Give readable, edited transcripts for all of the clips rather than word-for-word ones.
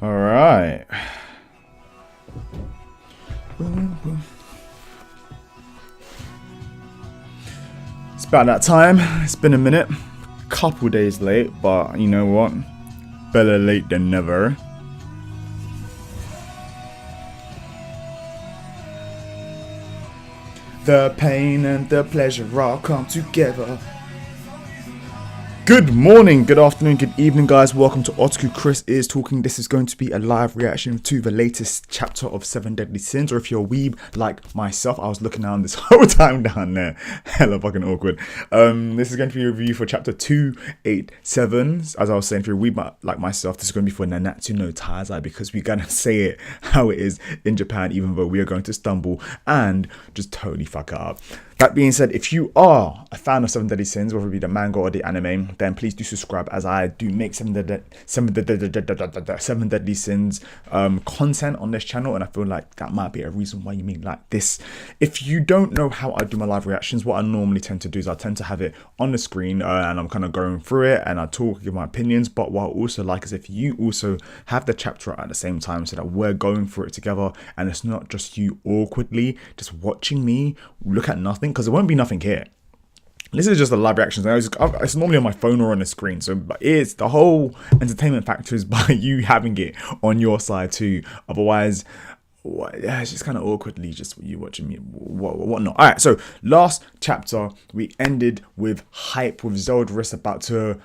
All right. It's about that time. It's been a minute. Couple days late, but you know what? Better late than never. The pain and the pleasure all come together. Good morning, good afternoon, good evening, guys. Welcome to Otaku Chris is Talking. This is going to be a live reaction to the latest chapter of 7 Deadly Sins. Or if you're a weeb like myself, I was looking down this whole time down there. Hella fucking awkward. This is going to be a review for chapter 287. As I was saying, if you're a weeb like myself, this is going to be for Nanatsu no Taizai, because we're going to say it how it is in Japan, even though we are going to stumble and just totally fuck it up. That being said, if you are a fan of 7 Deadly Sins, whether it be the manga or the anime, then please do subscribe, as I do make 7 Deadly Sins content on this channel, and I feel like that might be a reason why you may like this. If you don't know how I do my live reactions, what I normally tend to do is I tend to have it on the screen and I'm kind of going through it and I talk, give my opinions. But what I also like is if you also have the chapter at the same time, so that we're going through it together and it's not just you awkwardly just watching me look at nothing, because there won't be nothing here. This is just a live reaction. It's normally on my phone or on the screen, so it's the whole entertainment factor is by you having it on your side too. Otherwise, yeah, it's just kind of awkwardly just you watching me whatnot. All right, so last chapter we ended with hype, with Zeldris about to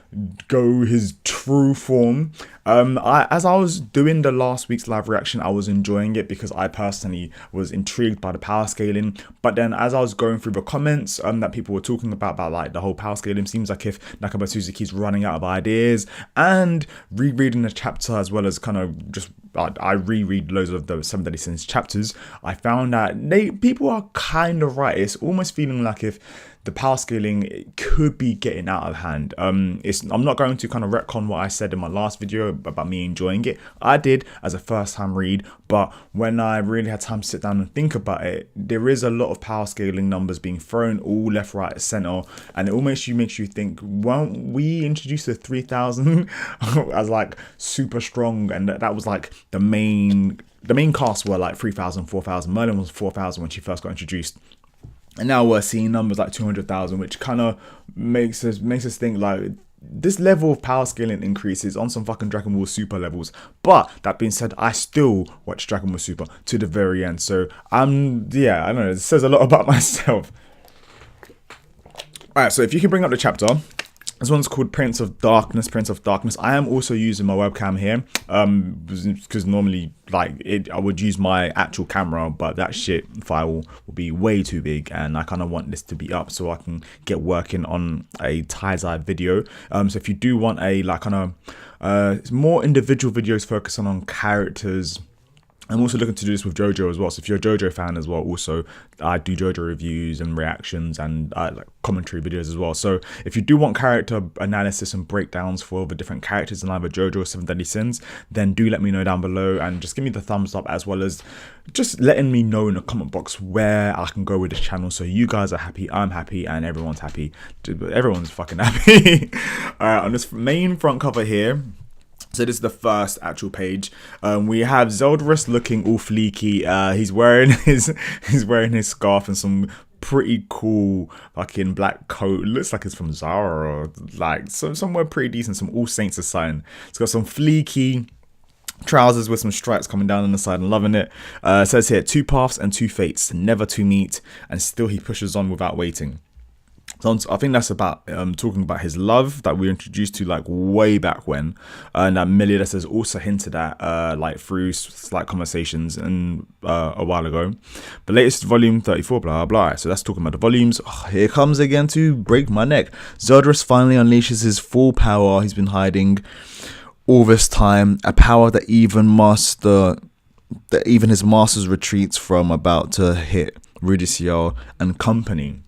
go his true form. As I was doing the last week's live reaction, I was enjoying it because I personally was intrigued by the power scaling. But then as I was going through the comments that people were talking about like the whole power scaling, seems like if Nakaba Suzuki's running out of ideas, and rereading the chapter as well as kind of just I reread loads of the 7 Deadly Sins chapters, I found that people are kind of right. It's almost feeling like if the power scaling could be getting out of hand. I'm not going to kind of retcon what I said in my last video about me enjoying it. I did as a first time read, but when I really had time to sit down and think about it, there is a lot of power scaling numbers being thrown all left, right, center, and it almost makes you think, won't we introduce the 3000 as like super strong? And that was like the main cast were like 3000, 4000. Merlin was 4000 when she first got introduced. And now we're seeing numbers like 200,000, which kind of makes us think like this level of power scaling increases on some fucking Dragon Ball Super levels. But that being said, I still watch Dragon Ball Super to the very end. So yeah, I don't know, it says a lot about myself. All right, so if you can bring up the chapter. This one's called Prince of Darkness. I am also using my webcam here, because normally I would use my actual camera, but that shit file will be way too big, and I kind of want this to be up so I can get working on a Taizai video. So if you do want a like kind of more individual videos focusing on characters, I'm also looking to do this with JoJo as well. So if you're a JoJo fan as well, also I do JoJo reviews and reactions and like commentary videos as well. So if you do want character analysis and breakdowns for the different characters in either JoJo or 7 Deadly Sins, then do let me know down below and just give me the thumbs up, as well as just letting me know in the comment box where I can go with this channel. So you guys are happy, I'm happy, and everyone's happy. Everyone's fucking happy. Alright, on this main front cover here, so this is the first actual page. We have Zeldris looking all fleeky. He's wearing his scarf and some pretty cool fucking black coat. It looks like it's from Zara or like somewhere pretty decent. Some All Saints of sign. It's got some fleeky trousers with some stripes coming down on the side. I'm loving it. It says here, 2 paths and 2 fates, never to meet, and still he pushes on without waiting. So I think that's about talking about his love that we were introduced to like way back when, and that Meliodas has also hinted at like through slight conversations and a while ago. The latest volume 34, blah blah. So that's talking about the volumes. Oh, here comes again to break my neck. Zeldris finally unleashes his full power he's been hiding all this time, a power that even his master's retreats from, about to hit Ridiciel and company.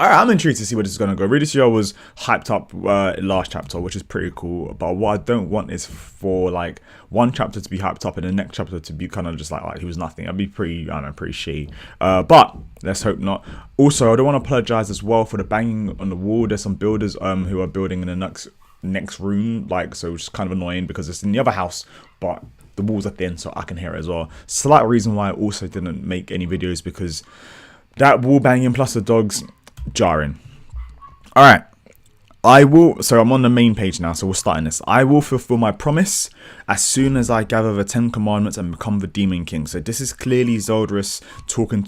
Alright, I'm intrigued to see where this is going to go. Ridiciel was hyped up last chapter, which is pretty cool. But what I don't want is for like one chapter to be hyped up and the next chapter to be kind of just like he was nothing. That'd be pretty, I don't know, pretty shitty. But let's hope not. Also, I don't want to apologize as well for the banging on the wall. There's some builders who are building in the next next room, like, so it's kind of annoying because it's in the other house, but the walls are thin, so I can hear it as well. Slight reason why I also didn't make any videos, because that wall banging plus the dogs, jarring. All right. So I'm on the main page now, so we're starting this. I will fulfill my promise as soon as I gather the 10 commandments and become the Demon King. So this is clearly Zeldris talking,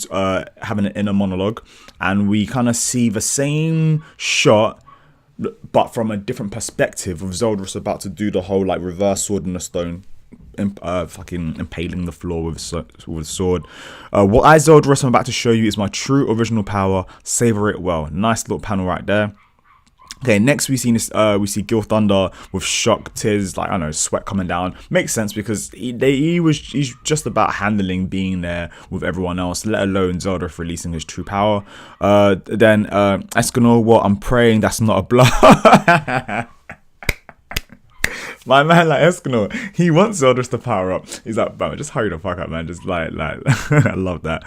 having an inner monologue, and we kind of see the same shot, but from a different perspective of Zeldris about to do the whole like reverse sword in the stone, fucking impaling the floor with a sword. What I, Zeldris, I'm about to show you is my true original power. Savor it well. Nice little panel right there. Okay, next we see Gil Thunder with shock, tears, like, I don't know, sweat coming down. Makes sense because he's just about handling being there with everyone else, let alone Zeldris releasing his true power. Then Escanor, what? I'm praying that's not a blow. My man, like Escanor, he wants Zeldris to power up. He's like, bro, just hurry the fuck up, man. Just like, I love that.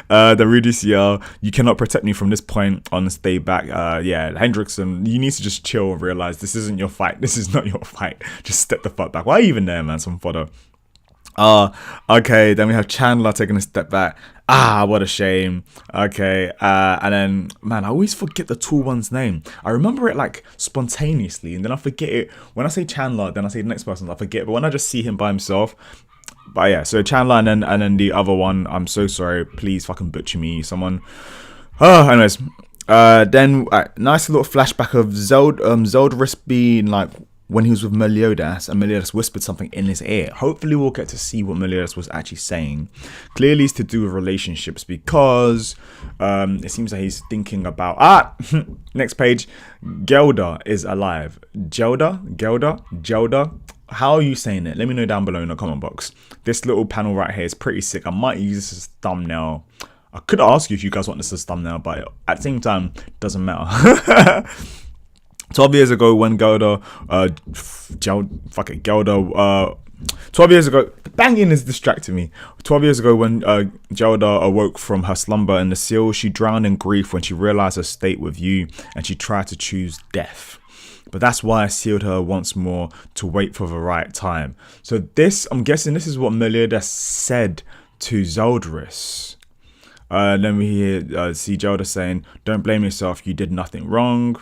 The Rudy CL, you cannot protect me from this point on. Stay back. Yeah, Hendrickson, you need to just chill and realize this isn't your fight. This is not your fight. Just step the fuck back. Why are you even there, man? Some fodder. Okay, then we have Chandler taking a step back. What a shame. Okay, and then, man, I always forget the tall one's name. I remember it like spontaneously, and then I forget it. When I say Chandler, then I say the next person, I forget. But when I just see him by himself, but yeah, so Chandler and then the other one, I'm so sorry. Please fucking butcher me, someone. Anyways, then nice little flashback of Zeldris being like, when he was with Meliodas, and Meliodas whispered something in his ear. Hopefully we'll get to see what Meliodas was actually saying. Clearly it's to do with relationships, because it seems that he's thinking about... next page. Gelda is alive. Gelda? How are you saying it? Let me know down below in the comment box. This little panel right here is pretty sick. I might use this as a thumbnail. I could ask you if you guys want this as a thumbnail, but at the same time, it doesn't matter. 12 years ago when Gelda, 12 years ago, the banging is distracting me. 12 years ago when Gelda awoke from her slumber in the seal, she drowned in grief when she realized her state with you, and she tried to choose death. But that's why I sealed her once more, to wait for the right time. So this, I'm guessing this is what Meliodas said to Zeldris. Then we see Gelda saying, don't blame yourself, you did nothing wrong.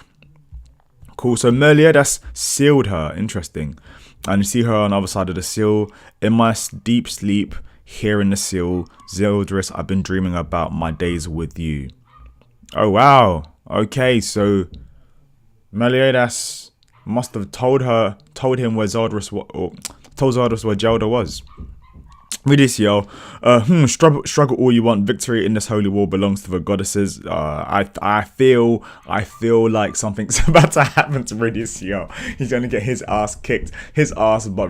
Cool, so Meliodas sealed her. Interesting. And you see her on the other side of the seal. In my deep sleep, here in the seal, Zeldris, I've been dreaming about my days with you. Oh, wow. Okay, so Meliodas must have told him where Zeldris, or told Zeldris where Gelda was. Read this, yo. Struggle all you want. Victory in this holy war belongs to the goddesses. I feel like something's about to happen to Radicio. He's gonna get his ass kicked. His ass, but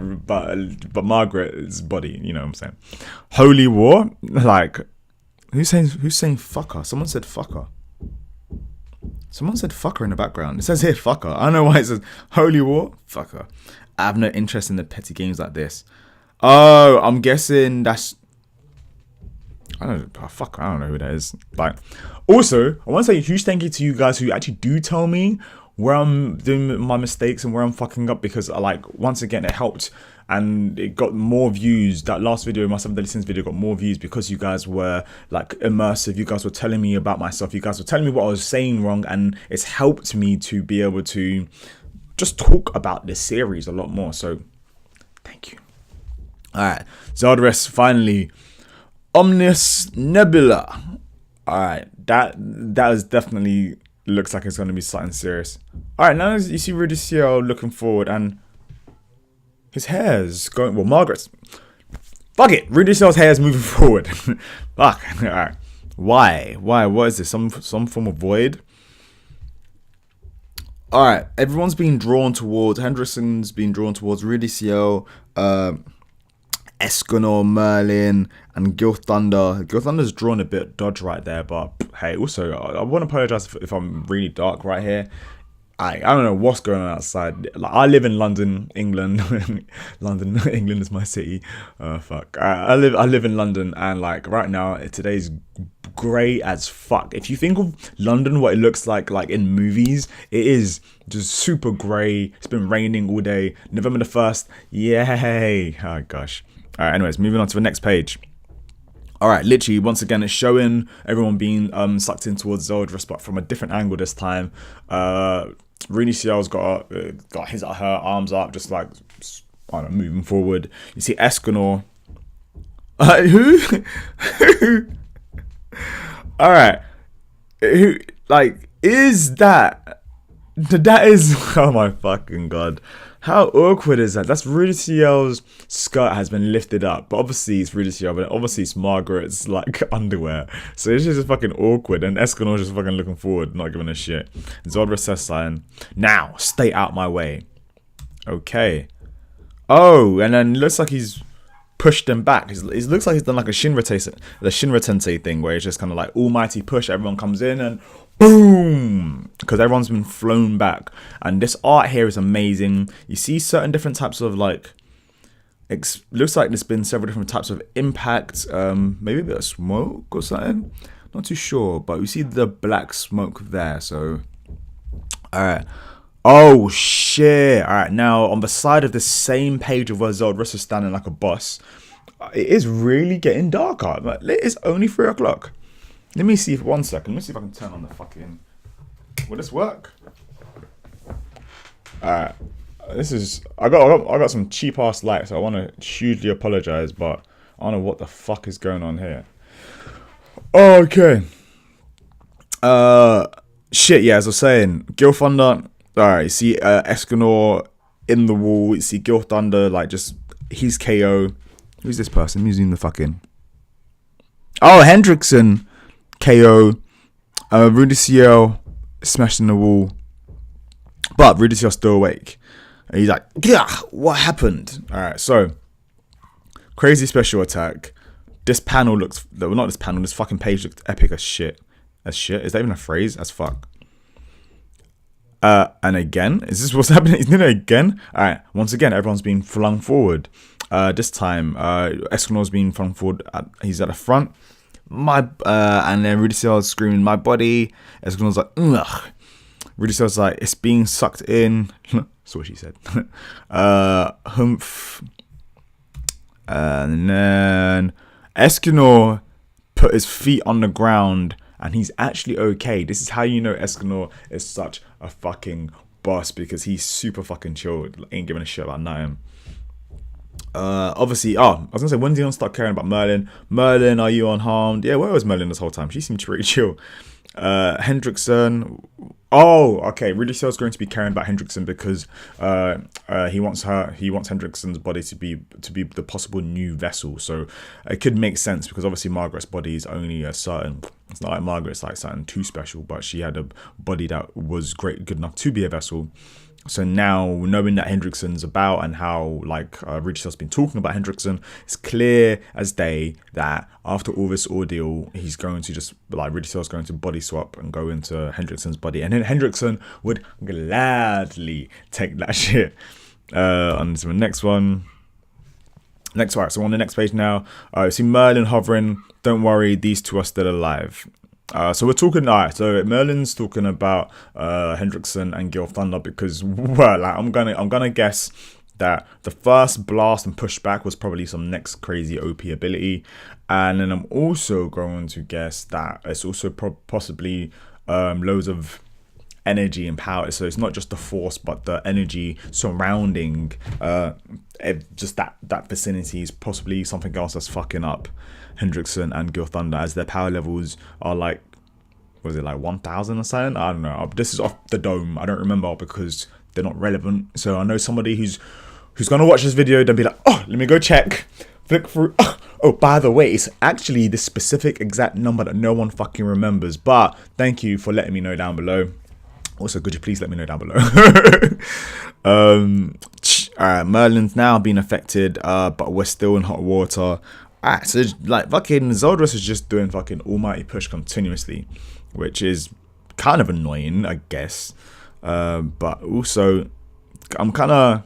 Margaret's body. You know what I'm saying? Holy war? Like, who's saying fucker? Someone said fucker. Someone said fucker in the background. It says here fucker. I don't know why it says holy war. Fucker. I have no interest in the petty games like this. Oh, I'm guessing that's... I don't know who that is. Like, also, I want to say a huge thank you to you guys who actually do tell me where I'm doing my mistakes and where I'm fucking up, because once again, it helped and it got more views. That last video, my 7 Daily Sins video, got more views because you guys were like immersive. You guys were telling me about myself. You guys were telling me what I was saying wrong, and it's helped me to be able to just talk about this series a lot more. So, thank you. Alright, Zeldris, finally. Omnis Nebula. Alright, that is definitely looks like it's going to be something serious. Alright, now you see Rudicio looking forward, and his hair's going... Well, Margaret's... Fuck it! Rudicio's hair is moving forward. Fuck. Alright. Why? What is this? Some form of void? Alright, everyone's being drawn towards... Hendrickson's being drawn towards Rudicio, Escanor, Merlin, and Gil Thunder. Gil Thunder's drawn a bit dodge right there, but hey, also, I want to apologize if I'm really dark right here. I don't know what's going on outside. Like, I live in London, England. London, England is my city. Fuck. I live in London, and like right now, today's grey as fuck. If you think of London, what it looks like in movies, it is just super grey. It's been raining all day. November the 1st. Yay. Oh gosh. All right. Anyways, moving on to the next page. All right, literally, once again, it's showing everyone being sucked in towards Zeldris, but from a different angle this time. RONNIE Ciel's got her arms up, just like, I don't know, moving forward. You see Escanor. Who? All right. Who, like, is that? That is, oh my fucking god. How awkward is that? That's RONNIE Ciel's skirt has been lifted up, but obviously it's RONNIE Ciel, but obviously it's Margaret's like underwear. So it's just fucking awkward, and Escanor's just fucking looking forward, not giving a shit. Zeldris says sign. Now, stay out my way. Okay. Oh, and then it looks like he's pushed them back. It looks like he's done like a Shinra Tensei thing, where it's just kind of like almighty push, everyone comes in and boom, because everyone's been flown back. And this art here is amazing. You see certain different types of like, looks like there's been several different types of impact, maybe a bit of smoke or something, not too sure, but we see the black smoke there. So all right, oh shit. All right, now on the side of the same page of where Zeldris is standing like a boss, it is really getting darker. Like, it is only 3 o'clock. Let me see if 1 second. Let me see if I can turn on the fucking. Will this work? Alright. This is. I got some cheap ass lights. So I want to hugely apologize, but I don't know what the fuck is going on here. Okay. Shit. Yeah, as I was saying, Gil Thunder. Alright. You see, Escanor in the wall. You see Gil Thunder like just he's KO. Who's this person? Who's in the fucking? Oh, Hendrickson. KO. RONNIE Ciel smashed in the wall, but RONNIE Ciel's still awake, and he's like, "Yeah, what happened?" All right, so crazy special attack. This panel looks, well, not this panel. This fucking page looks epic as shit. As shit. Is that even a phrase? As fuck. And again, is this what's happening? Isn't it again? All right. Once again, everyone's being flung forward. This time, Escanor's being flung forward. He's at the front. And then RONNIE Ciel's screaming, "My body!" Escanor's like, "Ugh." RONNIE Ciel's like, "It's being sucked in." That's what she said. Humph. And then Escanor put his feet on the ground, and he's actually okay. This is how you know Escanor is such a fucking boss, because he's super fucking chilled, ain't giving a shit about nothing. Obviously, I was gonna say, when's he gonna start caring about Merlin? Merlin, are you unharmed? Yeah, where was Merlin this whole time? She seemed pretty chill. Hendrickson. Oh, okay. RONNIE Ciel's going to be caring about Hendrickson because he wants Hendrickson's body to be the possible new vessel. So it could make sense, because obviously Margaret's body is only a certain. It's not like Margaret's like something too special, but she had a body that was good enough to be a vessel. So now, knowing that Hendrickson's about, and how like RONNIE Ciel's been talking about Hendrickson, it's clear as day that after all this ordeal, he's going to just like RONNIE Ciel's going to body swap and go into Hendrickson's body, and then Hendrickson would gladly take that shit. On to the next one. Right, so on the next page now, you see Merlin hovering. Don't worry, these two are still alive. So we're talking, alright, so Merlin's talking about Hendrickson and Gil Thunder, because, well, like, I'm gonna guess that the first blast and pushback was probably some next crazy OP ability, and then I'm also going to guess that it's also possibly loads of energy and power. So it's not just the force, but the energy surrounding just that vicinity is possibly something else that's fucking up Hendrickson and Gil Thunder, as their power levels are like, was it like 1,000 or something? I don't know. This is off the dome. I don't remember because they're not relevant. So I know somebody who's gonna watch this video, then be like, oh, let me go check, flick through. Oh, by the way, it's actually the specific exact number that no one fucking remembers. But thank you for letting me know down below. Also, could you please let me know down below? Alright, Merlin's now been affected, but we're still in hot water. Alright, so like fucking Zeldris is just doing fucking almighty push continuously, which is kind of annoying, I guess. But also, I'm kind of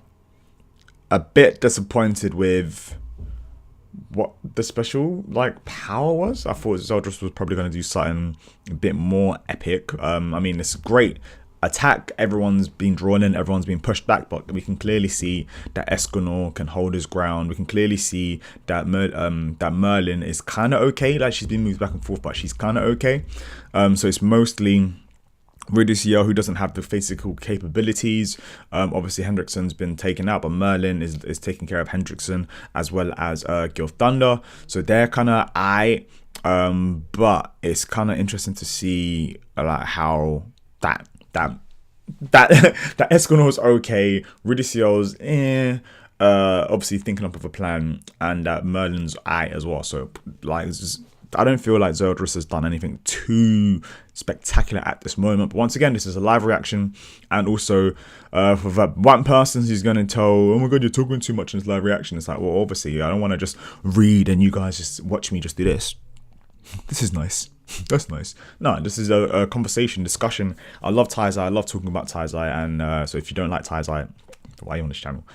a bit disappointed with what the special like power was. I thought Zeldris was probably going to do something a bit more epic. I mean, it's great attack, everyone's been drawn in, everyone's been pushed back, but we can clearly see that Escanor can hold his ground. We can clearly see that that Merlin is kind of okay. Like, she's been moved back and forth, but she's kind of okay. So it's mostly Ridicule who doesn't have the physical capabilities. Obviously Hendrickson's been taken out, but Merlin is taking care of Hendrickson, as well as Gil Thunder. So they're kind of but it's kind of interesting to see like how that Escanor's okay, Ridicule's obviously thinking up of a plan, and that Merlin's as well. So like, I don't feel like Zeldris has done anything too spectacular at this moment. But once again, this is a live reaction, and also for that one person who's going to tell, oh my god, you're talking too much in this live reaction. It's like, well, obviously I don't want to just read and you guys just watch me just do this. This is nice. That's nice. No, this is a conversation, discussion. I love Taizai. I love talking about Taizai. And so if you don't like Taizai, why are you on this channel?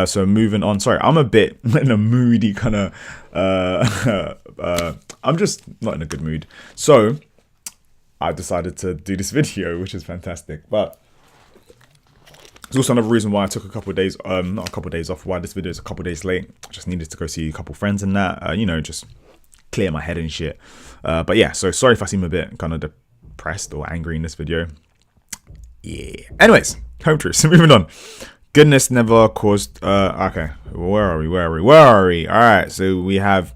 So moving on. Sorry, I'm a bit in a moody kind of... I'm just not in a good mood. So I decided to do this video, which is fantastic. But it's also another reason why I took a couple of days, not a couple of days off, why this video is a couple of days late. I just needed to go see a couple of friends and that, you know, just clear my head and shit. But yeah, so sorry if I seem a bit kind of depressed or angry in this video. Yeah. Anyways, home truths. Moving on. Goodness never caused... okay, where are we? All right, so we have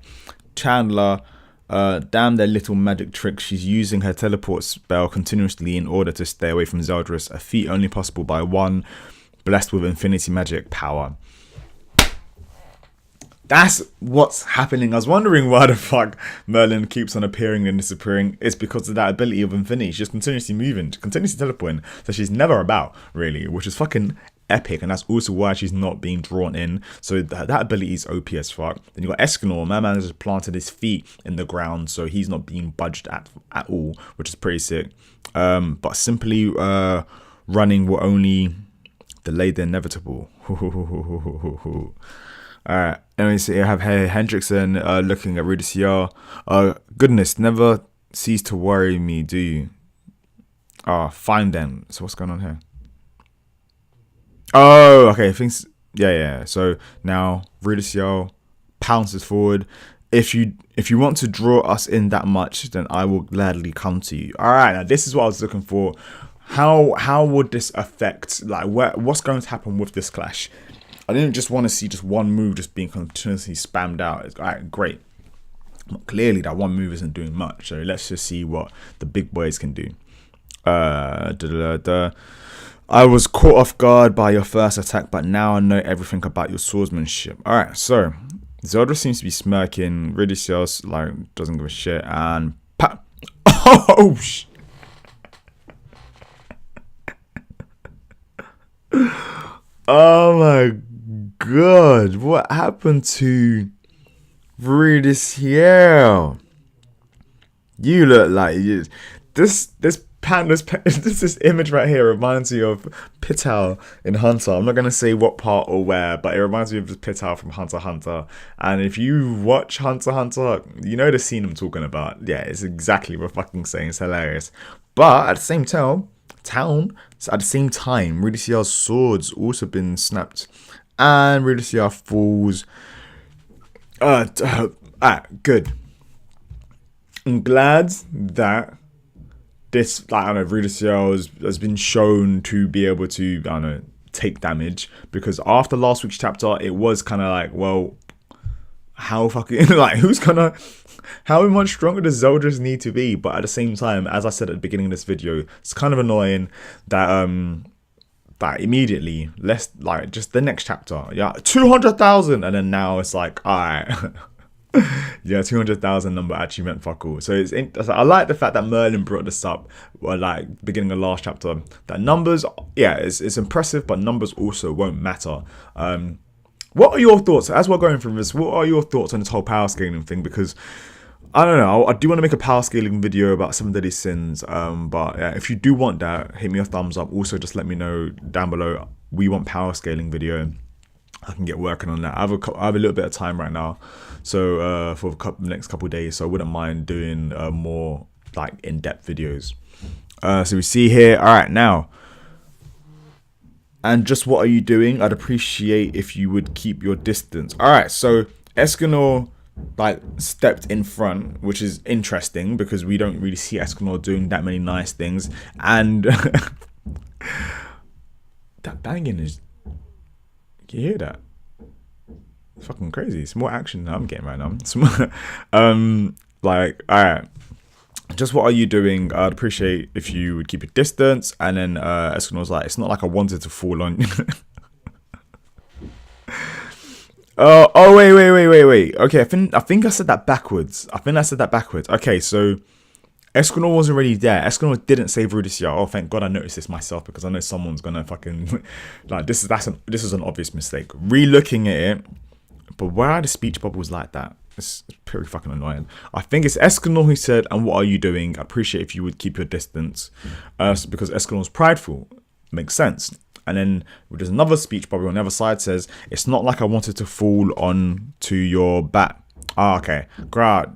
Chandler. Damn their little magic trick. She's using her teleport spell continuously in order to stay away from Zeldris, a feat only possible by one blessed with infinity magic power. That's what's happening. I was wondering why the fuck Merlin keeps on appearing and disappearing. It's because of that ability of infinity. She's continuously moving, continuously teleporting, so she's never about, really, which is fucking epic. And that's also why she's not being drawn in. So that ability is OP as fuck. Then you got Escanor. My man has just planted his feet in the ground, so he's not being budged at all, which is pretty sick. But simply running will only delay the inevitable. Alright, and we see I have Hendrickson looking at Ridicule. Goodness, never cease to worry me, do you? Find them. So what's going on here? Oh, okay, things. Yeah. So now Ridicule pounces forward. If you want to draw us in that much, then I will gladly come to you. Alright, now this is what I was looking for. How would this affect, like, what's going to happen with this clash? I didn't just want to see just one move just being continuously spammed out. It's alright, great. But clearly that one move isn't doing much. So let's just see what the big boys can do. I was caught off guard by your first attack, but now I know everything about your swordsmanship. Alright, so Zeldris seems to be smirking. Ridicule like doesn't give a shit, and oh sh. Oh my god, what happened to Ridicule? You look like you. This image right here reminds me of Pital in Hunter. I'm not gonna say what part or where, but it reminds me of Pital from Hunter x Hunter. And if you watch Hunter x Hunter, you know the scene I'm talking about. Yeah, it's exactly what I'm fucking saying. It's hilarious. But at the same time, Ridicule's sword's also been snapped, and Ridicule falls. Good. I'm glad that this, like, I don't know, Ridicule has been shown to be able to, I don't know, take damage, because after last week's chapter, it was kind of like, well, how fucking, like, how much stronger does Zeldris need to be? But at the same time, as I said at the beginning of this video, it's kind of annoying that that immediately, like, just the next chapter, yeah, 200,000, and then now it's like, alright. Yeah, 200,000 number actually meant fuck all. So I like the fact that Merlin brought this up, or like beginning of last chapter, that numbers, yeah, it's impressive, but numbers also won't matter. What are your thoughts as we're going through this? What are your thoughts on this whole power scaling thing? Because I don't know. I do want to make a power scaling video about 7 deadly sins. But yeah, if you do want that, hit me a thumbs up. Also, just let me know down below. We want power scaling video. I can get working on that. I have a little bit of time right now, so for the next couple of days. So I wouldn't mind doing more like in-depth videos. So we see here. All right, now. And just what are you doing? I'd appreciate if you would keep your distance. All right, so Escanor like stepped in front, which is interesting because we don't really see Escanor doing that many nice things. And that banging is, can you hear that? It's fucking crazy. It's more action than I'm getting right now. Like, all right, just what are you doing? I'd appreciate if you would keep your distance. And then Escanor's like, it's not like I wanted to fall on you. Oh, wait. Okay, I think I said that backwards. Okay, so Escanor wasn't really there. Escanor didn't save Rudisia. Oh, thank God I noticed this myself, because I know someone's gonna fucking like this is an obvious mistake. Re-looking at it, but where are the speech bubbles like that? It's pretty fucking annoying. I think it's Escanor who said, "And what are you doing? I appreciate if you would keep your distance," because Escanor's prideful. Makes sense. And then there's another speech bubble on the other side says, "It's not like I wanted to fall on to your back." Ah, okay, great.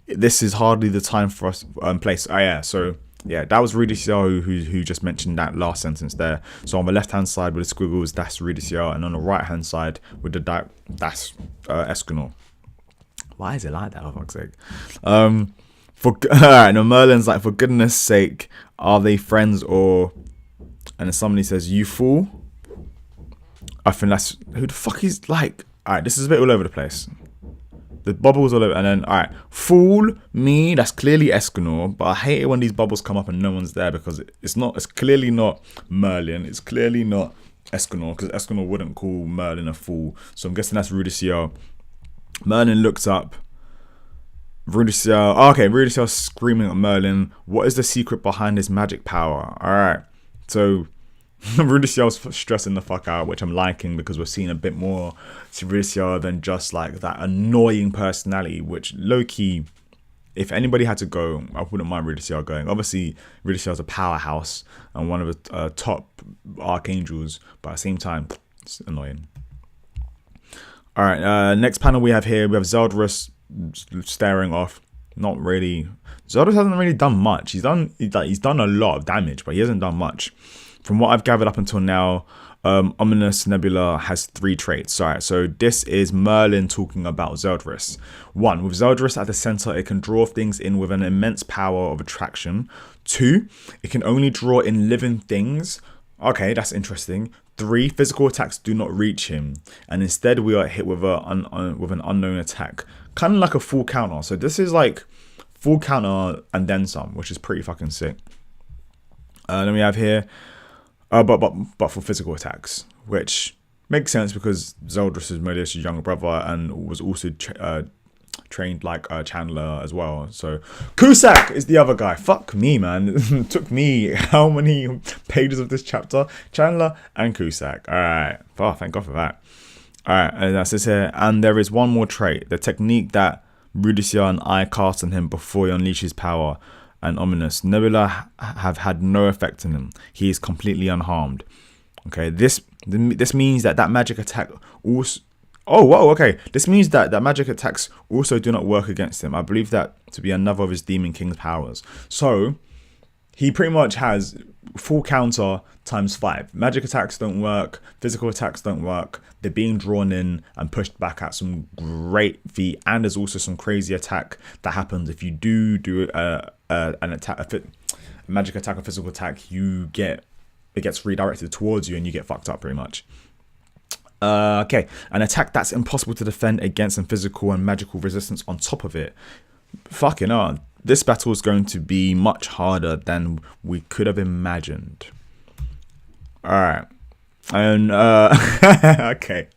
This is hardly the time for us place. Oh yeah, so yeah, that was Rudisia who just mentioned that last sentence there. So on the left hand side with the squiggles, that's Rudisia, and on the right hand side with the that's Escanor. Why is it like that? For fuck's sake. Alright, now Merlin's like, for goodness sake, are they friends or? And then somebody says, "You fool." I think that's, who the fuck is like, alright, this is a bit all over the place. The bubbles all over, and then, alright, "Fool me," that's clearly Escanor, but I hate it when these bubbles come up and no one's there, because it's clearly not Merlin, it's clearly not Escanor, because Escanor wouldn't call Merlin a fool, so I'm guessing that's Rudisia. Merlin looks up. Rudisia screaming at Merlin, "What is the secret behind his magic power?" Alright. So Rudisia's stressing the fuck out, which I'm liking, because we're seeing a bit more to Rudisia than just like that annoying personality, which low-key, if anybody had to go, I wouldn't mind Rudisia going. Obviously, Rudisia's a powerhouse and one of the top archangels, but at the same time, it's annoying. Alright, next panel we have here, we have Zeldris staring off. Not really. Zeldris hasn't really done much. He's done a lot of damage, but he hasn't done much. From what I've gathered up until now, Ominous Nebula has 3 traits. Alright, so this is Merlin talking about Zeldris. 1. With Zeldris at the center, it can draw things in with an immense power of attraction. 2. It can only draw in living things. Okay, that's interesting. 3. Physical attacks do not reach him, and instead we are hit with an unknown attack. Kind of like a full counter. So this is like full counter and then some, which is pretty fucking sick. Then we have here, but for physical attacks, which makes sense because Zeldris is Melius's younger brother and was also trained like Chandler as well. So Cusack is the other guy. Fuck me, man. It took me how many pages of this chapter? Chandler and Cusack. All right. Oh, thank God for that. All right, and that says here, and there is one more trait, the technique that Rudisia and I cast on him before he unleashes power, and Ominous Nebula have had no effect on him. He is completely unharmed. Okay, this means that magic attack also. Oh, whoa, okay. This means that magic attacks also do not work against him. I believe that to be another of his Demon King's powers. So he pretty much has full counter times 5. Magic attacks don't work. Physical attacks don't work. They're being drawn in and pushed back at some great feat. And there's also some crazy attack that happens if you do an attack, a magic attack or physical attack. It gets redirected towards you and you get fucked up pretty much. Okay, an attack that's impossible to defend against and physical and magical resistance on top of it. Fucking hell. This battle is going to be much harder than we could have imagined. Alright. And, okay.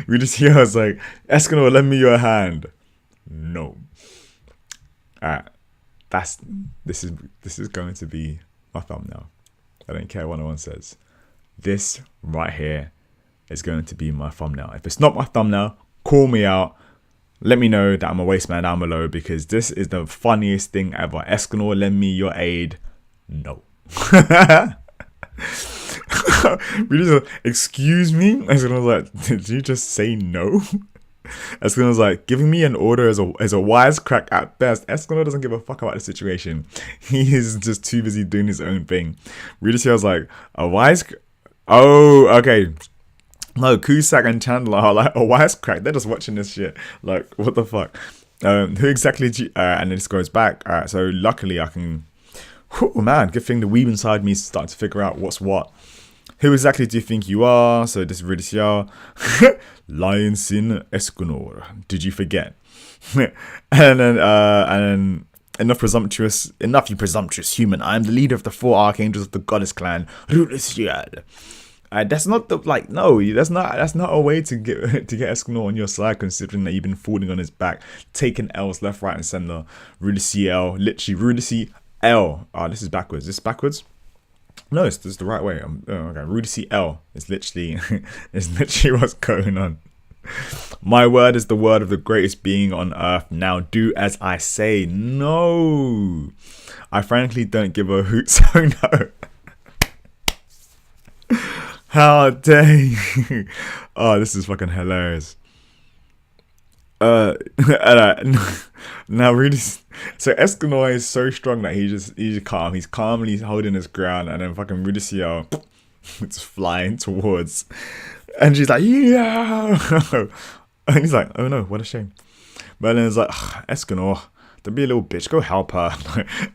We just hear us like, Escanor, lend me your hand. No. Alright. This is going to be my thumbnail. I don't care what no one says. This right here is going to be my thumbnail. If it's not my thumbnail, call me out. Let me know that I'm a waste man down below, because this is the funniest thing ever. Escanor, lend me your aid. No. Really, excuse me? Escanor was like, did you just say no? Escanor was like, giving me an order is a wisecrack at best. Escanor doesn't give a fuck about the situation. He is just too busy doing his own thing. Really, I was like, a wisecrack? Oh, okay. No, Cusack and Chandler are like a wisecrack. They're just watching this shit. Like, what the fuck? Who exactly did you... and this goes back. Alright, so luckily I can... Oh man, good thing the weeb inside me is starting to figure out what's what. Who exactly do you think you are? So this is Ridiciar. Lion Sin Escanor. Did you forget? and then enough, you presumptuous human. I am the leader of the 4 archangels of the goddess clan, Ridiciar. That's not the that's not a way to get Escanor on your side, considering that you've been falling on his back, taking L's left, right, and center. Rudici literally Rudici L. Oh, this is backwards. This is backwards. No, this is the right way. Okay, Rudici L is literally what's going on. My word is the word of the greatest being on earth. Now do as I say. No, I frankly don't give a hoot. So no. How dare you? Oh, this is fucking hilarious. Now really, so Escanor is so strong that he's calm. He's calmly holding his ground, and then fucking Rudicio it's flying towards, and she's like, yeah, and he's like, oh no, what a shame. But then it's like, Escanor, don't be a little bitch, go help her.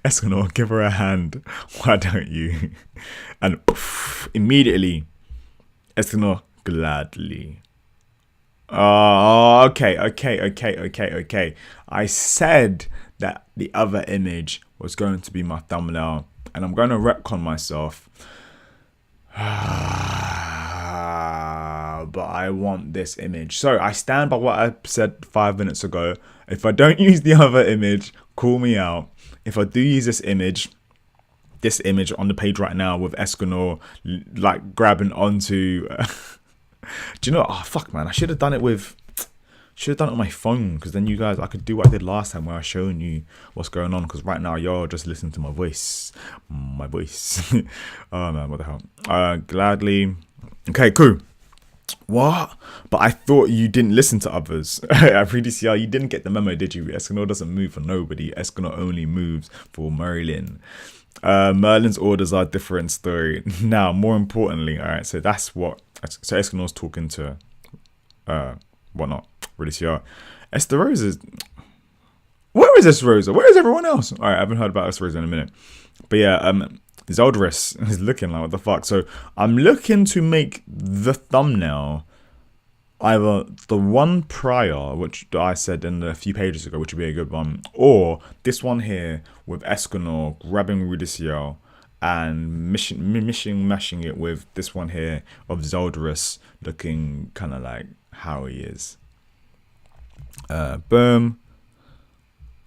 Escanor, give her a hand. Why don't you? And immediately, Escanor, gladly. Okay. I said that the other image was going to be my thumbnail, and I'm going to retcon myself. But I want this image. So I stand by what I said 5 minutes ago. If I don't use the other image, call me out. If I do use this image on the page right now with Escanor like grabbing onto do you know, oh fuck man, I should have done it with my phone, because then you guys, I could do what I did last time where I was showing you what's going on, because right now you're just listening to my voice. Oh man, what the hell. Gladly. Okay, cool. What? But I thought you didn't listen to others. I really see how you didn't get the memo, did you? Escanor doesn't move for nobody. Escanor only moves for Merlin. Merlin's orders are a different story. Now, more importantly, all right, so that's what. So Escanor's talking to, whatnot, Ridiciar. Rosa's. Where is this Rosa? Where is everyone else? All right, I haven't heard about this Rosa in a minute. But yeah, Zeldris is looking like, what the fuck? So I'm looking to make the thumbnail either the one prior, which I said in a few pages ago, which would be a good one, or this one here with Escanor grabbing Ridiciar and mashing it with this one here of Zeldris looking kind of like how he is. Boom.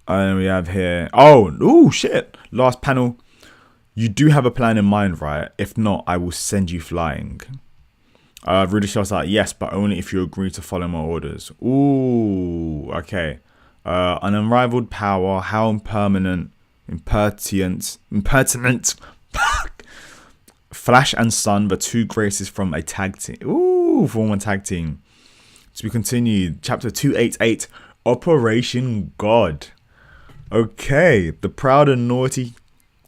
And we have here, oh shit, last panel. You do have a plan in mind, right? If not, I will send you flying. Ridiciar's like, yes, but only if you agree to follow my orders. Ooh, okay. An unrivaled power, how impertinent. Flash and Sun, the 2 graces from a tag team. Ooh, form a tag team. To be continued. Chapter 288, Operation God. Okay, the proud and naughty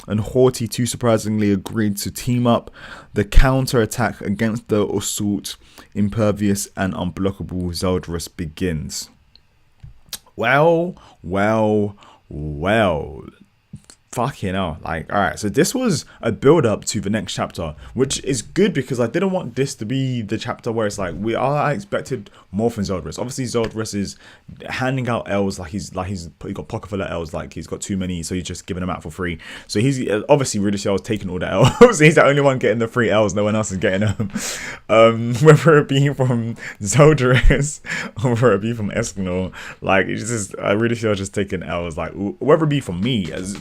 and haughty 2 surprisingly agreed to team up. The counter-attack against the assault, impervious and unblockable Zeldris begins. Well. Fucking hell. Like, alright, so this was a build-up to the next chapter, which is good because I didn't want this to be the chapter where it's like, I expected more from Zeldris. Obviously, Zeldris is handing out L's like he's got pocket full of L's, like he's got too many, so he's just giving them out for free. So he's obviously Ridiciar is taking all the L's. He's the only one getting the free L's, no one else is getting them. Whether it be from Zeldris or whether it be from Escanor, like it's just Ridiciar just taking L's, like whether it be from me as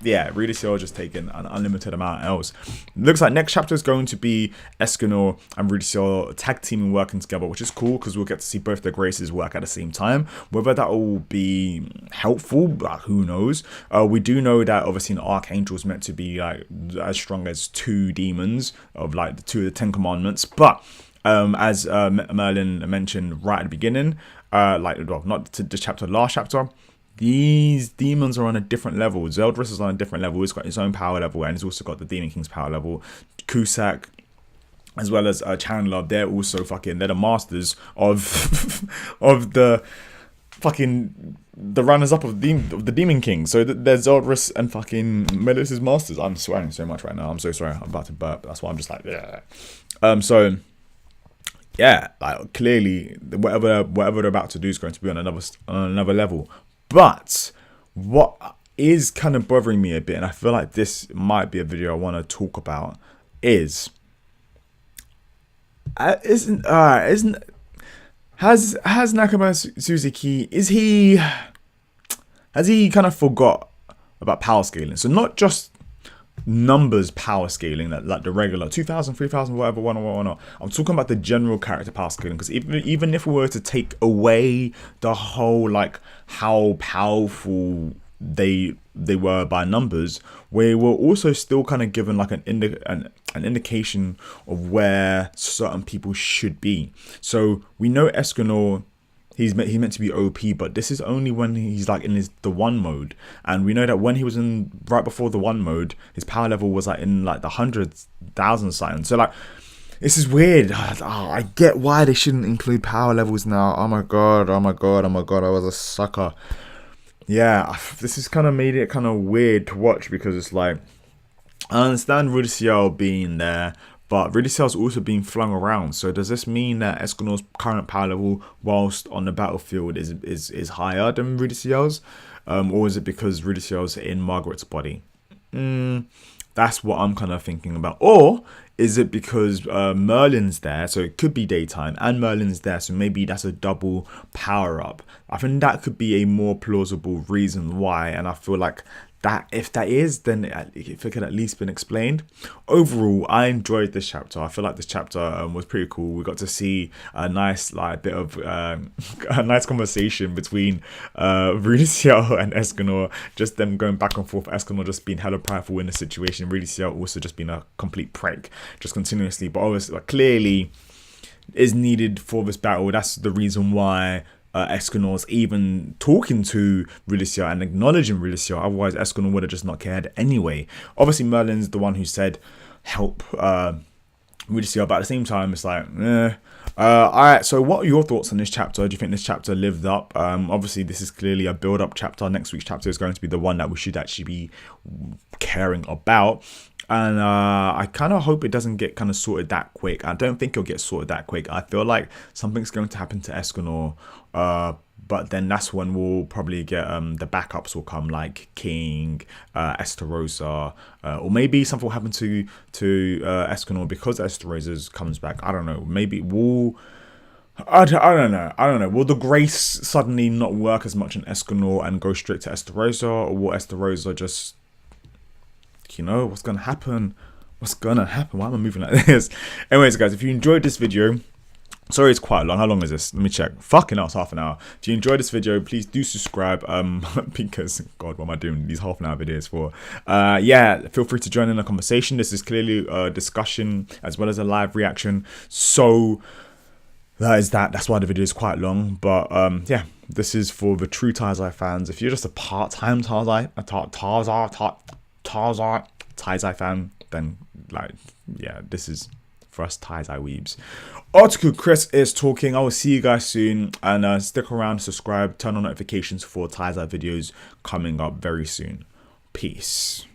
yeah, really Ciel just taking an unlimited amount else. Looks like next chapter is going to be Escanor and really Ciel tag teaming, working together, which is cool because we'll get to see both their graces work at the same time. Whether that will be helpful, who knows. We do know that obviously an Archangel is meant to be like as strong as 2 demons of like the 2 of the 10 commandments, but as Merlin mentioned right at the beginning, like, well, not to this chapter, last chapter, these demons are on a different level. Zeldris is on a different level. He's got his own power level, and he's also got the Demon King's power level. Cusack, as well as Chandler, they're also fucking, they're the masters of of the fucking the runners up of the Demon King. So there's Zeldris and fucking Melissa's masters. I'm swearing so much right now. I'm so sorry. I'm about to burp. That's why I'm just like, yeah. So yeah, like clearly whatever they're about to do is going to be on another level. But what is kind of bothering me a bit, and I feel like this might be a video I want to talk about, is has Nakama Suzuki, has he kind of forgot about power scaling? So not just numbers power scaling, that like the regular 2,000, 3,000, whatever, one. I'm talking about the general character power scaling, because even if we were to take away the whole like how powerful they were by numbers, we were also still kind of given like an indication of where certain people should be. So we know Escanor, he's meant to be OP, but this is only when he's like in the 1 mode, and we know that when he was in right before the 1 mode, his power level was like in like the 100,000 something. So like, this is weird. I get why they shouldn't include power levels now. Oh my god, I was a sucker. Yeah, this has kind of made it kind of weird to watch, because it's like, I understand really Ciel being there, but really Ciel's also being flung around. So does this mean that Escanor's current power level whilst on the battlefield is higher than really Ciel's? Or is it because really Ciel's in Margaret's body? That's what I'm kind of thinking about. Or is it because Merlin's there, so it could be daytime, and Merlin's there, so maybe that's a double power up? I think that could be a more plausible reason why, and I feel like that if that is, then if it could at least been explained. Overall, I enjoyed this chapter. I feel like this chapter was pretty cool. We got to see a nice like bit of a nice conversation between really Ciel and Escanor, just them going back and forth. Escanor just being hella prideful in the situation, really Ciel also just being a complete prick just continuously, but obviously like, clearly is needed for this battle. That's the reason why Escanor's even talking to really Ciel and acknowledging really Ciel. Otherwise Escanor would have just not cared anyway. Obviously Merlin's the one who said help really Ciel, but at the same time it's like alright, so what are your thoughts on this chapter? Do you think this chapter lived up? Obviously this is clearly a build-up chapter. Next week's chapter is going to be the one that we should actually be caring about. And I kind of hope it doesn't get kind of sorted that quick. I don't think it'll get sorted that quick. I feel like something's going to happen to Escanor, but then that's when we'll probably get the backups will come, like King, Esterosa, or maybe something will happen to Escanor because Esterosa comes back. I don't know. Maybe we'll. I don't know. Will the Grace suddenly not work as much on Escanor and go straight to Esterosa, or will Esterosa just, you know, what's gonna happen? Why am I moving like this? Anyways, guys, if you enjoyed this video, sorry it's quite long. How long is this? Let me check. Fucking hell, it's half an hour. If you enjoyed this video, please do subscribe. Because god, what am I doing these half an hour videos for? Yeah, feel free to join in the conversation. This is clearly a discussion as well as a live reaction. So that's why the video is quite long. But yeah, this is for the true Taizai fans. If you're just a part-time Taizai fan, then like, yeah, this is for us Taizai weebs. Article Chris is talking. I will see you guys soon, and stick around, subscribe, turn on notifications for Taizai videos coming up very soon. Peace.